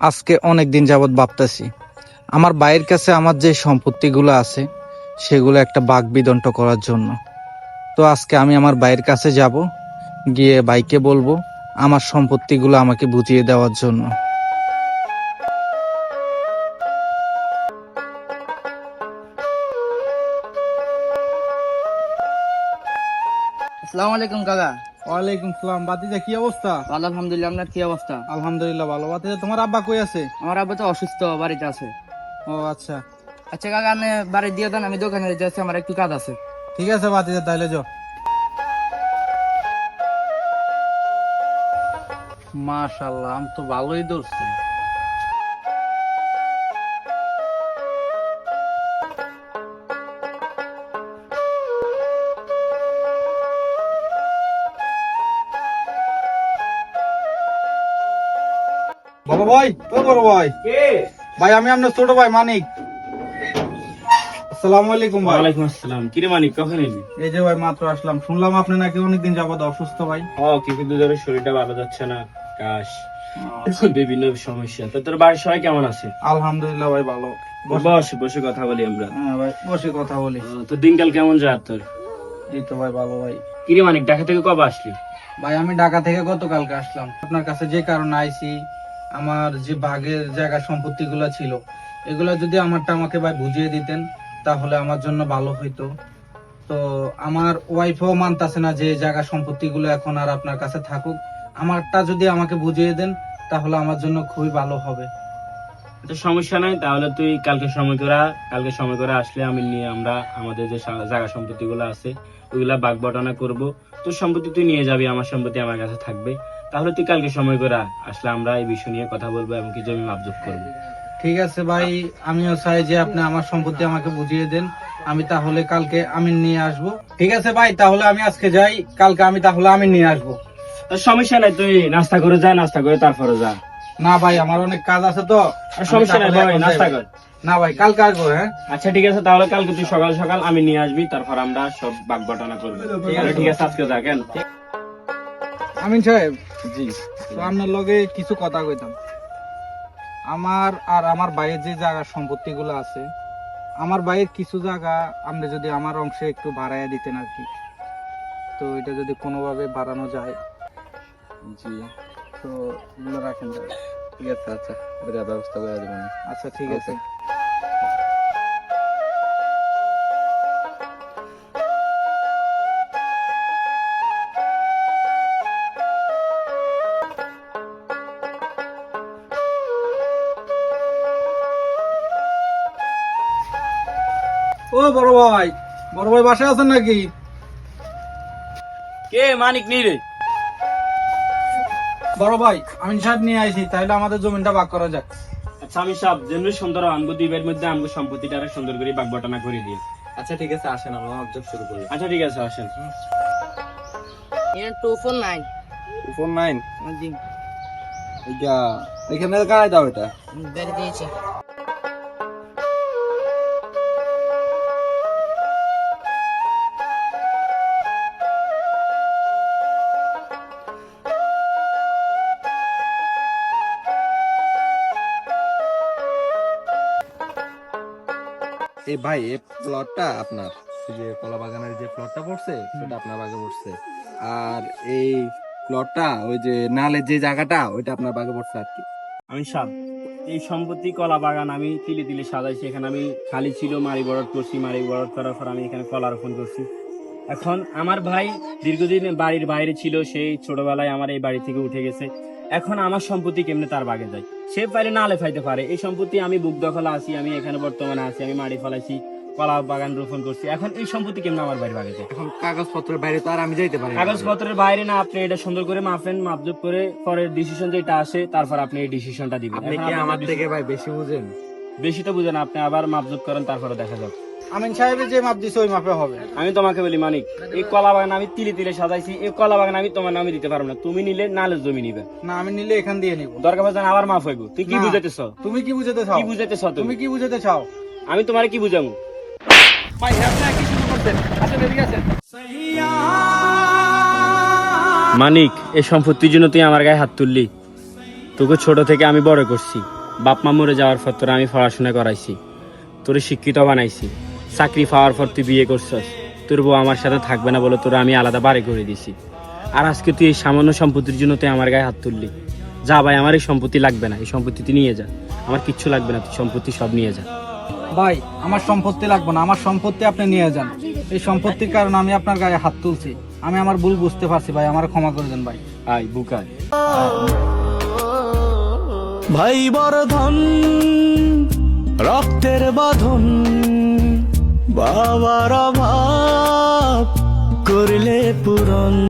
আজকে অনেক দিন যাবৎ ভাবতেছি আমার ভাইয়ের কাছে আমার যে সম্পত্তিগুলো আছে সেগুলো একটা বাক বিদন্ত করার জন্য। তো আজকে আমি আমার ভাইয়ের কাছে যাব, গিয়ে ভাইকে বলবো আমার সম্পত্তিগুলো আমাকে বুঝিয়ে দেওয়ার জন্য। আসসালামু আলাইকুম কাকা। ওয়ালাইকুম সালাম। বাতিজা কি অবস্থা? ভালো আলহামদুলিল্লাহ, আপনার কি অবস্থা? আলহামদুলিল্লাহ ভালো। বাতিজা তোমার আব্বা কই আছে? আমার আব্বা তো অসুস্থ, বাড়িতে আছে। ও আচ্ছা, আচ্ছা কাকা, আপনি বাড়ি দিয়ে দেন, আমি দোকানে যাচ্ছি, আমার একটু কাজ আছে। ঠিক আছে বাতিজা, তাইলে যাও। মাশাআল্লাহ, আম তো ভালোই ধরছে। বড় ভাই, ও বড় ভাই। কে? ভাই আমি আপনার ছোট ভাই মানিক। আসসালামু আলাইকুম ভাই। ওয়ালাইকুম আসসালাম। কিরে মানিক, কখন এলি? এই যে ভাই মাত্র আসলাম, শুনলাম আপনি নাকি অনেকদিন যাবত অসুস্থ ভাই। কিন্তু ধরে শরীরটা ভালো যাচ্ছে না, কাশ বিভিন্ন সমস্যা। তো তোর বাড়ির সবাই কেমন আছে? আলহামদুলিল্লাহ ভাই ভালো। বস, বসে কথা বলি আমরা। হ্যাঁ ভাই বসে কথা বলি। তো দিনকাল কেমন যায় তোর? এই তো ভাই ভালো ভাই। কিরে মানিক, ঢাকা থেকে কবে আসলি? ভাই আমি ঢাকা থেকে গতকালকে আসলাম। আপনার কাছে যে কারণে আইছি, আমার যে বাগের জায়গা সম্পত্তি গুলা ছিল এগুলা যদি আমাকে ভাই বুঝিয়ে দিতেন তাহলে আমার জন্য ভালো হইতো। তো আমার ওয়াইফও মানতাছে না যে জায়গা সম্পত্তি গুলো এখন আর আপনার কাছে থাকুক। আমারটা যদি আমাকে বুঝিয়ে দেন তাহলে আমার জন্য খুবই ভালো হবে। তো সমস্যা নাই, তাহলে তুই কালকে সময় করে আসলে আমরা আমাদের যে জায়গা সম্পত্তি গুলো আছে ওইগুলা ভাগ বটানা করবো। তোর সম্পত্তি তুই নিয়ে যাবি, আমার সম্পত্তি আমার কাছে থাকবে। তাহলে তুই কালকে সময় করে আসলে আমরা এই বিষয় নিয়ে কথা বলবো, এমনকি জমি মাপজোপ করবো। ঠিক আছে ভাই, আমিও চাই যে আপনি আমার সম্পত্তি আমাকে বুঝিয়ে দেন। আমি তাহলে কালকে আমিন নিয়ে আসবো। ঠিক আছে ভাই, তাহলে আমি আজকে যাই, কালকে আমি তাহলে আমিন নিয়ে আসবো। তোর সমস্যা নাই, তুই নাস্তা করে তারপরে যা। না ভাই আমার অনেক কাজ আছে তো। আর সমস্যা নাই ভাই, নাস্তা কর। না ভাই কালকে আসবো। হ্যাঁ আচ্ছা ঠিক আছে, তাহলে কালকে তুই সকাল সকাল আমি নিয়ে আসবি, তারপর আমরা সব ভাগ বটানা করবো। ঠিক আছে, আজকে যা। কেন আমিন সাহেব? জি। তো আপনার লগে কিছু কথা কইতাম। আমার আর আমার ভাইয়ের যে জায়গা সম্পত্তি গুলো আছে, আমার ভাইয়ের কিছু জায়গা আপনি যদি আমার অংশে একটু বাড়াইয়া দিতেন আর কি। তো এটা যদি কোনোভাবে বাড়ানো যায়। জি। তো এগুলো রাখেন। ঠিক আছে, আচ্ছা এটা ব্যবস্থা করে দেবেন। আচ্ছা ঠিক আছে। ও বড় ভাই, বড় ভাই বাসায় আছেন নাকি? কে? মানিক নেই রে? বড় ভাই আমি সাহেব নিয়ে আইছি, তাইলে আমাদের জমিটা ভাগ করা যাক। আচ্ছা, আমি সব যেমনি সুন্দর আমগো দ্বীপের মধ্যে আমগো সম্পত্তিটা আরো সুন্দর করে ভাগ বটানা করে দিই। আচ্ছা ঠিক আছে, আসেন আমরা অবজেক্ট শুরু করি। আচ্ছা ঠিক আছে, আসেন। 249 ফোন 9 জি, এইটা এখানে কারাই দাও এটা। বেড়ে দিয়েছি। এই ভাই এই প্লটটা আপনার, এই যে কলা বাগানের যে প্লটটা পড়ছে সেটা আপনার ভাগে পড়ছে। আর এই প্লটটা ওই যে নালের যে জায়গাটা ওইটা আপনার ভাগে পড়ছে আর কি। আমি সব এই সম্পত্তি কলা বাগান আমি তিলে তিলে সাজাইছি। এখানে আমি খালি ছিল, মারি বড় করছি, মারি বড় করার পর আমি এখানে কলা রোপণ করছি। এখন আমার ভাই দীর্ঘদিন বাড়ির বাইরে ছিল, সেই ছোটবেলায় আমার এই বাড়ি থেকে উঠে গেছে। এখন আমার সম্পত্তি কেমনে তার বাগে যায়? সে পারে নালে ফাইতে পারে। এই সম্পত্তি আমি বুক দখলে আছি, আমি এখানে বর্তমানে আছি, আমি মাটি ফলাইছি, কলা বাগান রোপণ করছি। এখন এই সম্পত্তি কেমনে আমার বাড়ির বাগে যায়? এখন কাগজপত্রের বাইরে তো আর আমি যাইতে পারি না। কাগজপত্রের বাইরে না, আপনি এটা সুন্দর করে মাপেন, মাপজোপ করে পরে ডিসিশন যেটা আসে তারপর আপনি এই ডিসিশনটা দিবেন। আপনি কি আমার থেকে ভাই বেশি বুঝেন? বেশি তো বুঝেন, আপনি আবার মাপজোপ করেন, তারপরে দেখা যাবে। আমিন সাহেবের যে মাপ দিছে ওই মাপে হবে। আমি তোমাকে বলি মানিক, এই কলা বাগান আমি তিলে তিলে সাজাইছি, এই কলা বাগান আমি তোমার নামে দিতে পারবো না। তুমি নিলে নালের জমি নিবে। না আমি নিলে এখান দিয়ে নিব। দরকার পড়ে আবার মাফ হইব। তুই কি না। বুঝাইতেছ? তুমি কি বুঝাতে চাও? কি বুঝাইতেছ তুমি কি বুঝাতে চাও? আমি তোমারে কি বুঝাবো? ভাই আপনি কি শুরু করছেন? আসেন এদিকে আসেন। মানিক, এই সম্পত্তির জন্য তুই আমার গায়ে হাত তুললি। তোকে ছোট থেকে আমি বড় করছি, বাপ মা মরে যাওয়ার পর তোরা আমি পড়াশোনা করাইছি, তোরে শিক্ষিত বানাইছি, চাকরি পাওয়ার পর তুই বিয়ে করছস, তোর বউ আমার সাথে থাকবে না বলে তোরা আমি আলাদা বাড়ি করে দিছি। আর আজকে তুই এই সামান্য সম্পত্তির জন্য তুই আমার গায়ে হাত তুললি। যা ভাই, আমার এই সম্পত্তি লাগবে না, এই সম্পত্তি তুই নিয়ে যা, আমার কিচ্ছু লাগবে না, তুই সম্পত্তি সব নিয়ে যা। ভাই আমার সম্পত্তি লাগবে না, আমার সম্পত্তি আপনি নিয়ে যান। এই সম্পত্তির কারণে আমি আপনার গায়ে হাত তুলছি, আমি আমার ভুল বুঝতে পারছি ভাই, আমার ক্ষমা করে দেন ভাই। আয় বুকায়। ভাই বর্ধন রক্তের বাঁধন, বাবার অভাব করলে পূরণ।